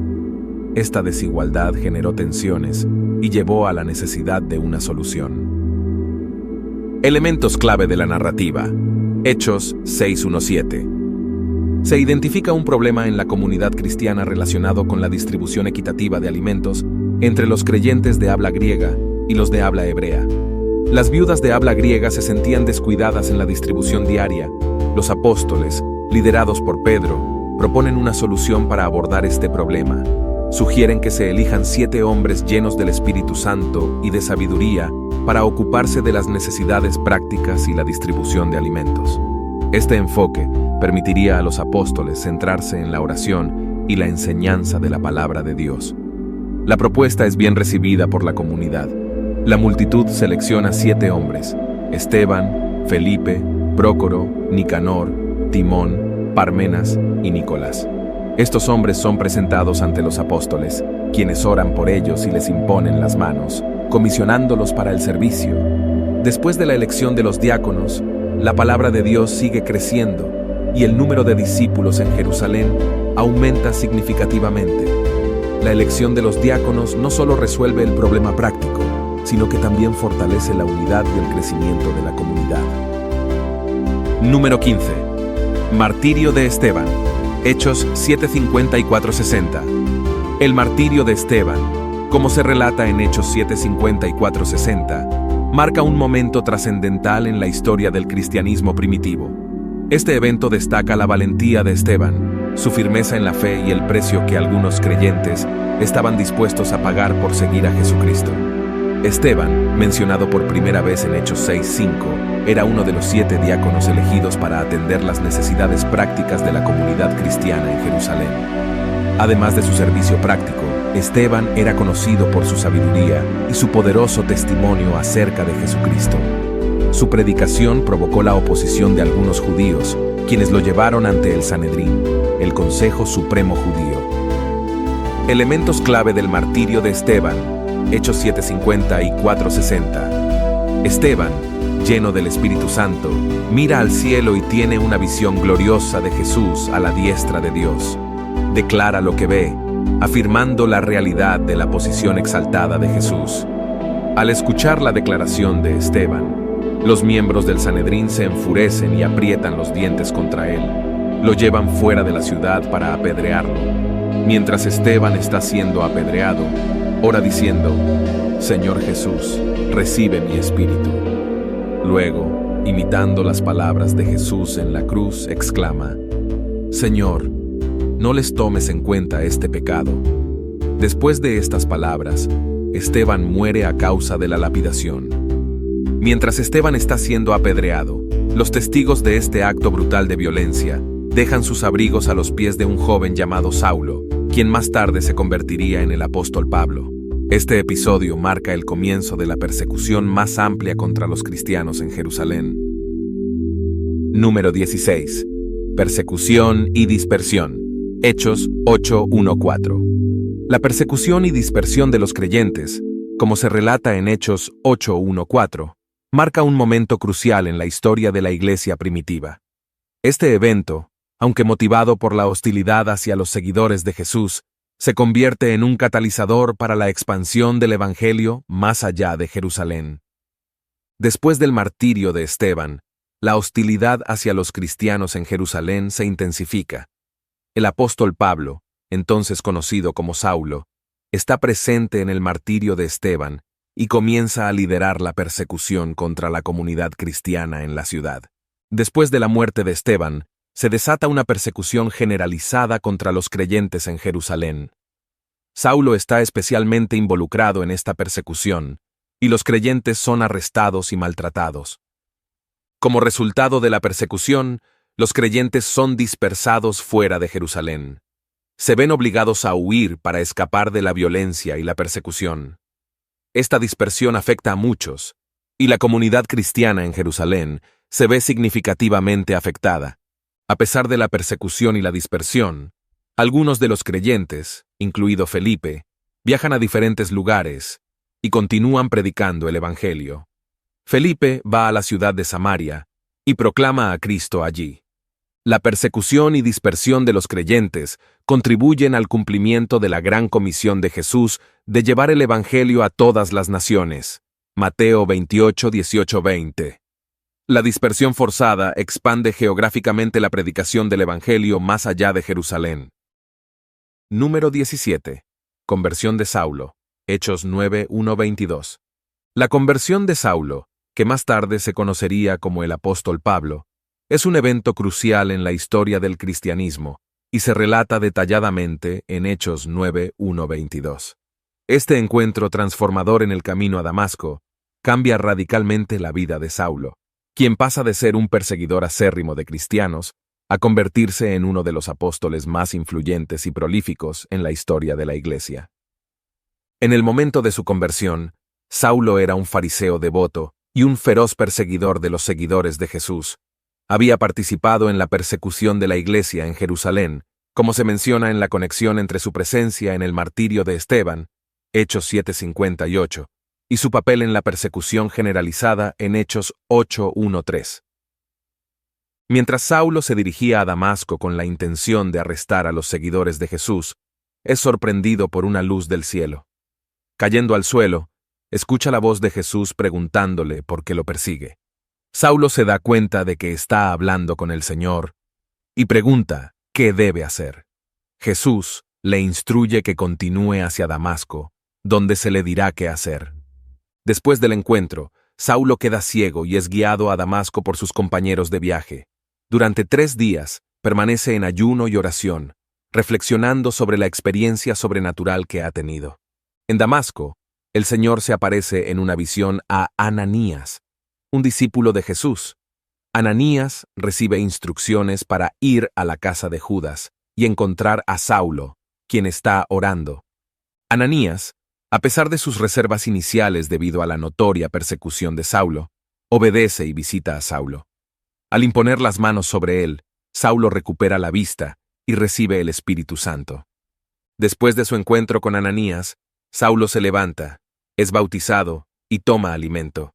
Esta desigualdad generó tensiones y llevó a la necesidad de una solución. Elementos clave de la narrativa. Hechos 6:1-7. Se identifica un problema en la comunidad cristiana relacionado con la distribución equitativa de alimentos entre los creyentes de habla griega y los de habla hebrea. Las viudas de habla griega se sentían descuidadas en la distribución diaria. Los apóstoles, liderados por Pedro, proponen una solución para abordar este problema. Sugieren que se elijan 7 hombres llenos del Espíritu Santo y de sabiduría para ocuparse de las necesidades prácticas y la distribución de alimentos. Este enfoque permitiría a los apóstoles centrarse en la oración y la enseñanza de la palabra de Dios. La propuesta es bien recibida por la comunidad. La multitud selecciona 7 hombres: Esteban, Felipe, Prócoro, Nicanor, Timón, Parmenas y Nicolás. Estos hombres son presentados ante los apóstoles, quienes oran por ellos y les imponen las manos, comisionándolos para el servicio. Después de la elección de los diáconos, la palabra de Dios sigue creciendo y el número de discípulos en Jerusalén aumenta significativamente. La elección de los diáconos no solo resuelve el problema práctico, sino que también fortalece la unidad y el crecimiento de la comunidad. Número 15. Martirio de Esteban. Hechos 7:54-60. El martirio de Esteban, como se relata en Hechos 7:54-60, marca un momento trascendental en la historia del cristianismo primitivo. Este evento destaca la valentía de Esteban, su firmeza en la fe y el precio que algunos creyentes estaban dispuestos a pagar por seguir a Jesucristo. Esteban, mencionado por primera vez en Hechos 6:5, era uno de los 7 diáconos elegidos para atender las necesidades prácticas de la comunidad cristiana en Jerusalén. Además de su servicio práctico, Esteban era conocido por su sabiduría y su poderoso testimonio acerca de Jesucristo. Su predicación provocó la oposición de algunos judíos, quienes lo llevaron ante el Sanedrín, el Consejo Supremo Judío. Elementos clave del martirio de Esteban. Hechos 7:54-60. Esteban, lleno del Espíritu Santo, mira al cielo y tiene una visión gloriosa de Jesús a la diestra de Dios. Declara lo que ve, afirmando la realidad de la posición exaltada de Jesús. Al escuchar la declaración de Esteban, los miembros del Sanedrín se enfurecen y aprietan los dientes contra él. Lo llevan fuera de la ciudad para apedrearlo. Mientras Esteban está siendo apedreado, ora diciendo: Señor Jesús, recibe mi espíritu. Luego, imitando las palabras de Jesús en la cruz, exclama: Señor, no les tomes en cuenta este pecado. Después de estas palabras, Esteban muere a causa de la lapidación. Mientras Esteban está siendo apedreado, los testigos de este acto brutal de violencia dejan sus abrigos a los pies de un joven llamado Saulo, quien más tarde se convertiría en el apóstol Pablo. Este episodio marca el comienzo de la persecución más amplia contra los cristianos en Jerusalén. Número 16. Persecución y dispersión. Hechos 8:1-4. La persecución y dispersión de los creyentes, como se relata en Hechos 8:1-4, marca un momento crucial en la historia de la iglesia primitiva. Este evento, aunque motivado por la hostilidad hacia los seguidores de Jesús, se convierte en un catalizador para la expansión del Evangelio más allá de Jerusalén. Después del martirio de Esteban, la hostilidad hacia los cristianos en Jerusalén se intensifica. El apóstol Pablo, entonces conocido como Saulo, está presente en el martirio de Esteban y comienza a liderar la persecución contra la comunidad cristiana en la ciudad. Después de la muerte de Esteban, se desata una persecución generalizada contra los creyentes en Jerusalén. Saulo está especialmente involucrado en esta persecución, y los creyentes son arrestados y maltratados. Como resultado de la persecución, los creyentes son dispersados fuera de Jerusalén. Se ven obligados a huir para escapar de la violencia y la persecución. Esta dispersión afecta a muchos, y la comunidad cristiana en Jerusalén se ve significativamente afectada. A pesar de la persecución y la dispersión, algunos de los creyentes, incluido Felipe, viajan a diferentes lugares y continúan predicando el Evangelio. Felipe va a la ciudad de Samaria y proclama a Cristo allí. La persecución y dispersión de los creyentes contribuyen al cumplimiento de la gran comisión de Jesús de llevar el Evangelio a todas las naciones. Mateo 28, 18-20. La dispersión forzada expande geográficamente la predicación del Evangelio más allá de Jerusalén. Número 17. Conversión de Saulo. Hechos 9, 1-22. La conversión de Saulo, que más tarde se conocería como el apóstol Pablo, es un evento crucial en la historia del cristianismo y se relata detalladamente en Hechos 9, 1-22. Este encuentro transformador en el camino a Damasco cambia radicalmente la vida de Saulo, quien pasa de ser un perseguidor acérrimo de cristianos a convertirse en uno de los apóstoles más influyentes y prolíficos en la historia de la Iglesia. En el momento de su conversión, Saulo era un fariseo devoto y un feroz perseguidor de los seguidores de Jesús. Había participado en la persecución de la Iglesia en Jerusalén, como se menciona en la conexión entre su presencia en el martirio de Esteban, Hechos 7:58, y su papel en la persecución generalizada en Hechos 8:1-3. Mientras Saulo se dirigía a Damasco con la intención de arrestar a los seguidores de Jesús, es sorprendido por una luz del cielo. Cayendo al suelo, escucha la voz de Jesús preguntándole por qué lo persigue. Saulo se da cuenta de que está hablando con el Señor y pregunta qué debe hacer. Jesús le instruye que continúe hacia Damasco, donde se le dirá qué hacer. Después del encuentro, Saulo queda ciego y es guiado a Damasco por sus compañeros de viaje. Durante 3 días, permanece en ayuno y oración, reflexionando sobre la experiencia sobrenatural que ha tenido. En Damasco, el Señor se aparece en una visión a Ananías, un discípulo de Jesús. Ananías recibe instrucciones para ir a la casa de Judas y encontrar a Saulo, quien está orando. Ananías, a pesar de sus reservas iniciales debido a la notoria persecución de Saulo, obedece y visita a Saulo. Al imponer las manos sobre él, Saulo recupera la vista y recibe el Espíritu Santo. Después de su encuentro con Ananías, Saulo se levanta, es bautizado y toma alimento.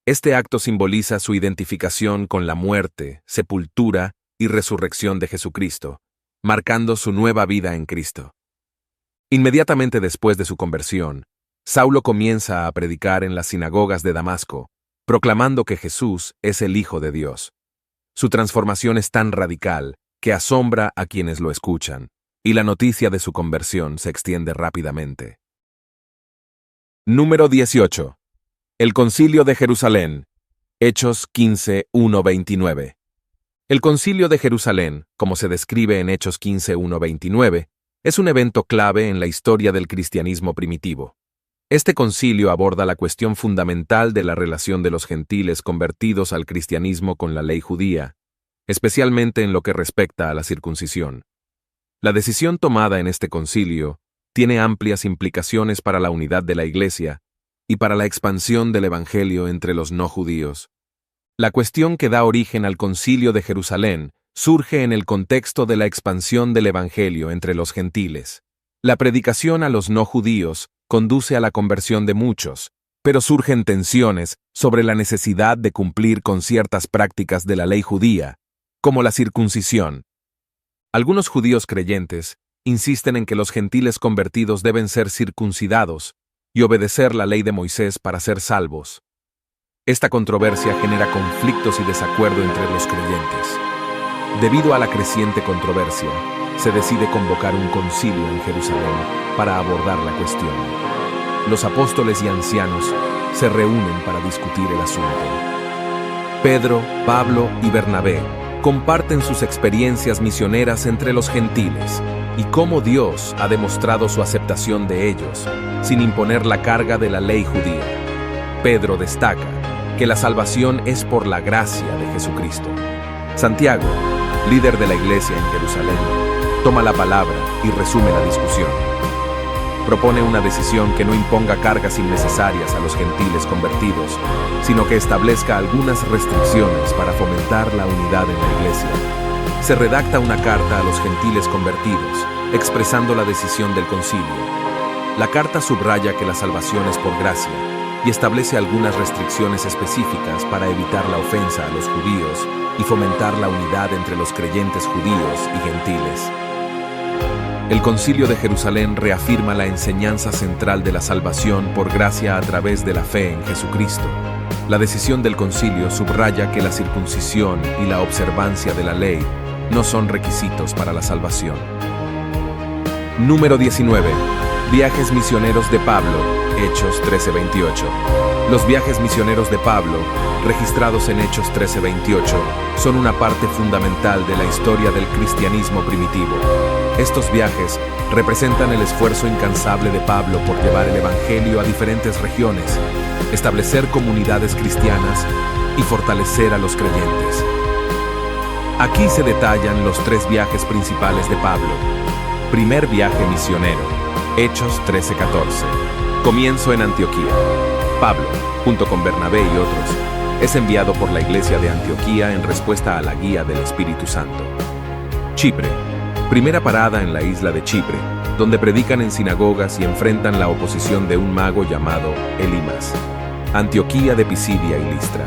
Este acto simboliza su identificación con la muerte, sepultura y resurrección de Jesucristo, marcando su nueva vida en Cristo. Inmediatamente después de su conversión, Saulo comienza a predicar en las sinagogas de Damasco, proclamando que Jesús es el Hijo de Dios. Su transformación es tan radical que asombra a quienes lo escuchan, y la noticia de su conversión se extiende rápidamente. Número 18. El Concilio de Jerusalén. Hechos 15, 1-29. El Concilio de Jerusalén, como se describe en Hechos 15, 1-29, es un evento clave en la historia del cristianismo primitivo. Este concilio aborda la cuestión fundamental de la relación de los gentiles convertidos al cristianismo con la ley judía, especialmente en lo que respecta a la circuncisión. La decisión tomada en este concilio tiene amplias implicaciones para la unidad de la Iglesia y para la expansión del Evangelio entre los no judíos. La cuestión que da origen al Concilio de Jerusalén surge en el contexto de la expansión del Evangelio entre los gentiles. La predicación a los no judíos conduce a la conversión de muchos, pero surgen tensiones sobre la necesidad de cumplir con ciertas prácticas de la ley judía, como la circuncisión. Algunos judíos creyentes insisten en que los gentiles convertidos deben ser circuncidados y obedecer la ley de Moisés para ser salvos. Esta controversia genera conflictos y desacuerdo entre los creyentes. Debido a la creciente controversia, se decide convocar un concilio en Jerusalén para abordar la cuestión. Los apóstoles y ancianos se reúnen para discutir el asunto. Pedro, Pablo y Bernabé comparten sus experiencias misioneras entre los gentiles y cómo Dios ha demostrado su aceptación de ellos, sin imponer la carga de la ley judía. Pedro destaca que la salvación es por la gracia de Jesucristo. Santiago, líder de la iglesia en Jerusalén, toma la palabra y resume la discusión. Propone una decisión que no imponga cargas innecesarias a los gentiles convertidos, sino que establezca algunas restricciones para fomentar la unidad en la iglesia. Se redacta una carta a los gentiles convertidos, expresando la decisión del concilio. La carta subraya que la salvación es por gracia y establece algunas restricciones específicas para evitar la ofensa a los judíos y fomentar la unidad entre los creyentes judíos y gentiles. El Concilio de Jerusalén reafirma la enseñanza central de la salvación por gracia a través de la fe en Jesucristo. La decisión del concilio subraya que la circuncisión y la observancia de la ley no son requisitos para la salvación. Número 19. Viajes misioneros de Pablo, Hechos 13:28. Los viajes misioneros de Pablo, registrados en Hechos 13:28, son una parte fundamental de la historia del cristianismo primitivo. Estos viajes representan el esfuerzo incansable de Pablo por llevar el Evangelio a diferentes regiones, establecer comunidades cristianas y fortalecer a los creyentes. Aquí se detallan los 3 viajes principales de Pablo. Primer viaje misionero, Hechos 13:14. Comienzo en Antioquía. Pablo, junto con Bernabé y otros, es enviado por la iglesia de Antioquía en respuesta a la guía del Espíritu Santo. Chipre. Primera parada en la isla de Chipre, donde predican en sinagogas y enfrentan la oposición de un mago llamado Elimas. Antioquía de Pisidia y Listra.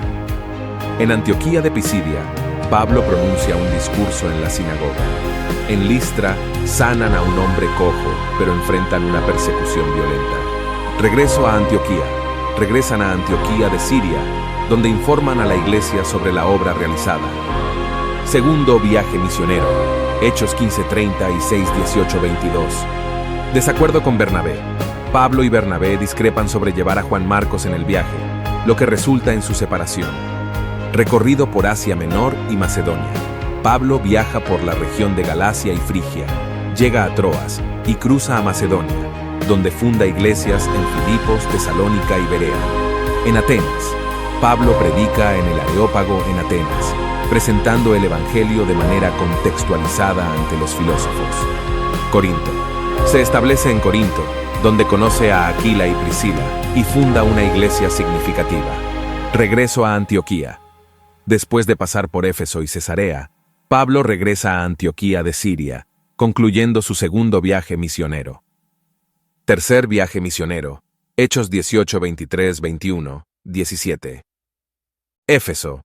En Antioquía de Pisidia, Pablo pronuncia un discurso en la sinagoga. En Listra, sanan a un hombre cojo, pero enfrentan una persecución violenta. Regresan a Antioquía de Siria, donde informan a la iglesia sobre la obra realizada. Segundo viaje misionero, Hechos 15:30 y 6:18-22. Desacuerdo con Bernabé. Pablo y Bernabé discrepan sobre llevar a Juan Marcos en el viaje, lo que resulta en su separación. Recorrido por Asia Menor y Macedonia. Pablo viaja por la región de Galacia y Frigia, llega a Troas y cruza a Macedonia, donde funda iglesias en Filipos, Tesalónica y Berea. En Atenas, Pablo predica en el Areópago en Atenas, presentando el Evangelio de manera contextualizada ante los filósofos. Corinto. Se establece en Corinto, donde conoce a Aquila y Priscila y funda una iglesia significativa. Regreso a Antioquía. Después de pasar por Éfeso y Cesarea, Pablo regresa a Antioquía de Siria, concluyendo su segundo viaje misionero. Tercer viaje misionero, Hechos 18:23-21-17. Éfeso.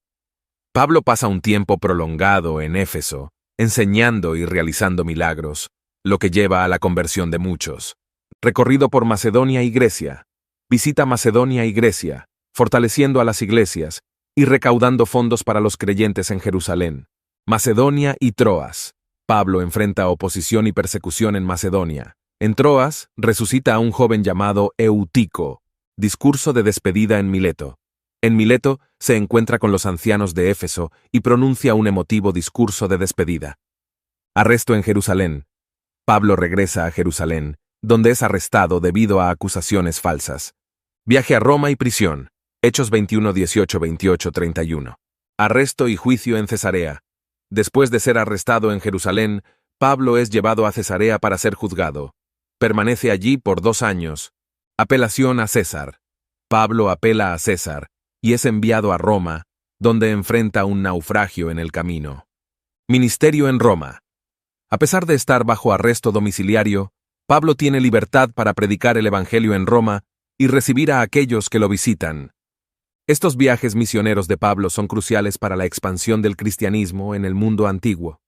Pablo pasa un tiempo prolongado en Éfeso, enseñando y realizando milagros, lo que lleva a la conversión de muchos. Recorrido por Macedonia y Grecia. Visita Macedonia y Grecia, fortaleciendo a las iglesias y recaudando fondos para los creyentes en Jerusalén. Macedonia y Troas. Pablo enfrenta oposición y persecución en Macedonia. En Troas, resucita a un joven llamado Eutico. Discurso de despedida en Mileto. En Mileto, se encuentra con los ancianos de Éfeso y pronuncia un emotivo discurso de despedida. Arresto en Jerusalén. Pablo regresa a Jerusalén, donde es arrestado debido a acusaciones falsas. Viaje a Roma y prisión. Hechos 21:18-28-31. Arresto y juicio en Cesarea. Después de ser arrestado en Jerusalén, Pablo es llevado a Cesarea para ser juzgado. Permanece allí por 2 años. Apelación a César. Pablo apela a César y es enviado a Roma, donde enfrenta un naufragio en el camino. Ministerio en Roma. A pesar de estar bajo arresto domiciliario, Pablo tiene libertad para predicar el Evangelio en Roma y recibir a aquellos que lo visitan. Estos viajes misioneros de Pablo son cruciales para la expansión del cristianismo en el mundo antiguo.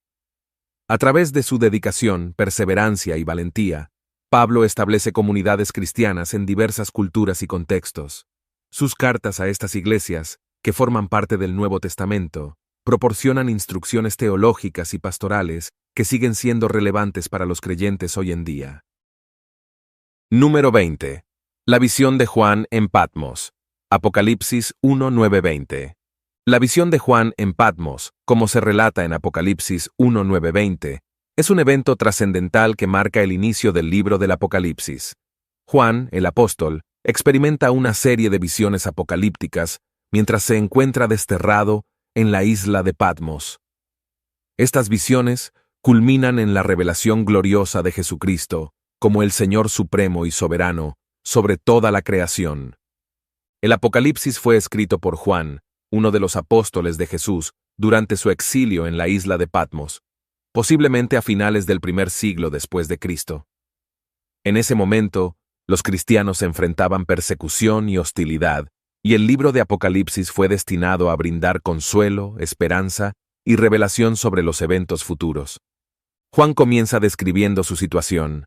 A través de su dedicación, perseverancia y valentía, Pablo establece comunidades cristianas en diversas culturas y contextos. Sus cartas a estas iglesias, que forman parte del Nuevo Testamento, proporcionan instrucciones teológicas y pastorales que siguen siendo relevantes para los creyentes hoy en día. Número 20. La visión de Juan en Patmos. Apocalipsis 1:9-20. La visión de Juan en Patmos, como se relata en Apocalipsis 1:9-20, Es un evento trascendental que marca el inicio del libro del Apocalipsis. Juan, el apóstol, experimenta una serie de visiones apocalípticas mientras se encuentra desterrado en la isla de Patmos. Estas visiones culminan en la revelación gloriosa de Jesucristo como el Señor supremo y soberano sobre toda la creación. El Apocalipsis fue escrito por Juan, uno de los apóstoles de Jesús, durante su exilio en la isla de Patmos, posiblemente a finales del primer siglo después de Cristo. En ese momento, los cristianos enfrentaban persecución y hostilidad, y el libro de Apocalipsis fue destinado a brindar consuelo, esperanza y revelación sobre los eventos futuros. Juan comienza describiendo su situación.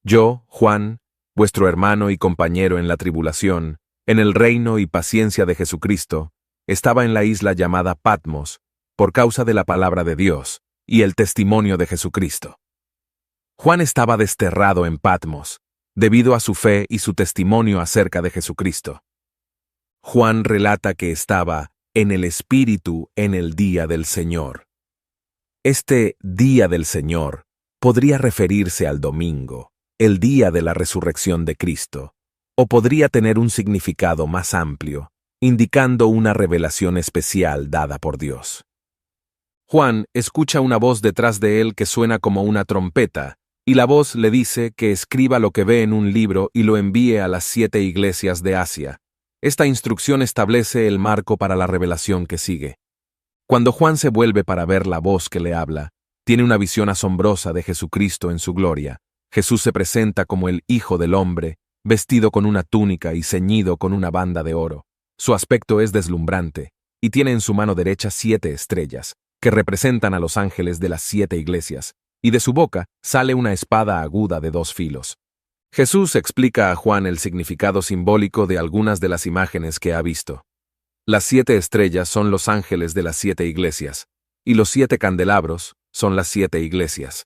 Yo, Juan, vuestro hermano y compañero en la tribulación, en el reino y paciencia de Jesucristo, estaba en la isla llamada Patmos, por causa de la palabra de Dios y el testimonio de Jesucristo. Juan estaba desterrado en Patmos, debido a su fe y su testimonio acerca de Jesucristo. Juan relata que estaba en el Espíritu en el día del Señor. Este día del Señor podría referirse al domingo, el día de la resurrección de Cristo, o podría tener un significado más amplio, indicando una revelación especial dada por Dios. Juan escucha una voz detrás de él que suena como una trompeta, y la voz le dice que escriba lo que ve en un libro y lo envíe a las 7 iglesias de Asia. Esta instrucción establece el marco para la revelación que sigue. Cuando Juan se vuelve para ver la voz que le habla, tiene una visión asombrosa de Jesucristo en su gloria. Jesús se presenta como el Hijo del Hombre, vestido con una túnica y ceñido con una banda de oro. Su aspecto es deslumbrante, y tiene en su mano derecha 7 estrellas, que representan a los ángeles de las 7 iglesias, y de su boca sale una espada aguda de 2 filos. Jesús explica a Juan el significado simbólico de algunas de las imágenes que ha visto. Las 7 estrellas son los ángeles de las 7 iglesias, y los 7 candelabros son las 7 iglesias.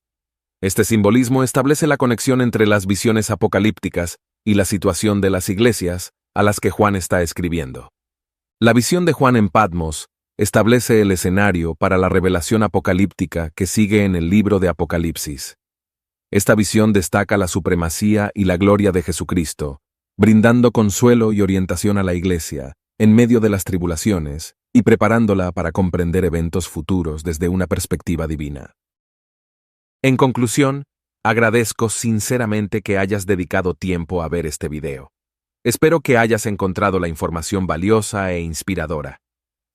Este simbolismo establece la conexión entre las visiones apocalípticas y la situación de las iglesias a las que Juan está escribiendo. La visión de Juan en Patmos establece el escenario para la revelación apocalíptica que sigue en el libro de Apocalipsis. Esta visión destaca la supremacía y la gloria de Jesucristo, brindando consuelo y orientación a la iglesia en medio de las tribulaciones y preparándola para comprender eventos futuros desde una perspectiva divina. En conclusión, agradezco sinceramente que hayas dedicado tiempo a ver este video. Espero que hayas encontrado la información valiosa e inspiradora.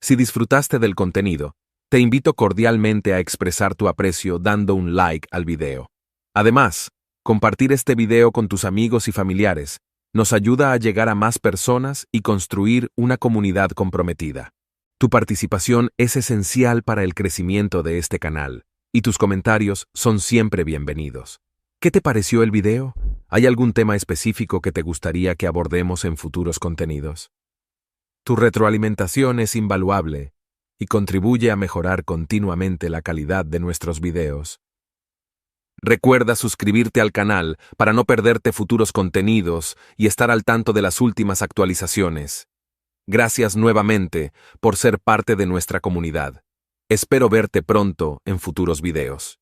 Si disfrutaste del contenido, te invito cordialmente a expresar tu aprecio dando un like al video. Además, compartir este video con tus amigos y familiares nos ayuda a llegar a más personas y construir una comunidad comprometida. Tu participación es esencial para el crecimiento de este canal, y tus comentarios son siempre bienvenidos. ¿Qué te pareció el video? ¿Hay algún tema específico que te gustaría que abordemos en futuros contenidos? Tu retroalimentación es invaluable y contribuye a mejorar continuamente la calidad de nuestros videos. Recuerda suscribirte al canal para no perderte futuros contenidos y estar al tanto de las últimas actualizaciones. Gracias nuevamente por ser parte de nuestra comunidad. Espero verte pronto en futuros videos.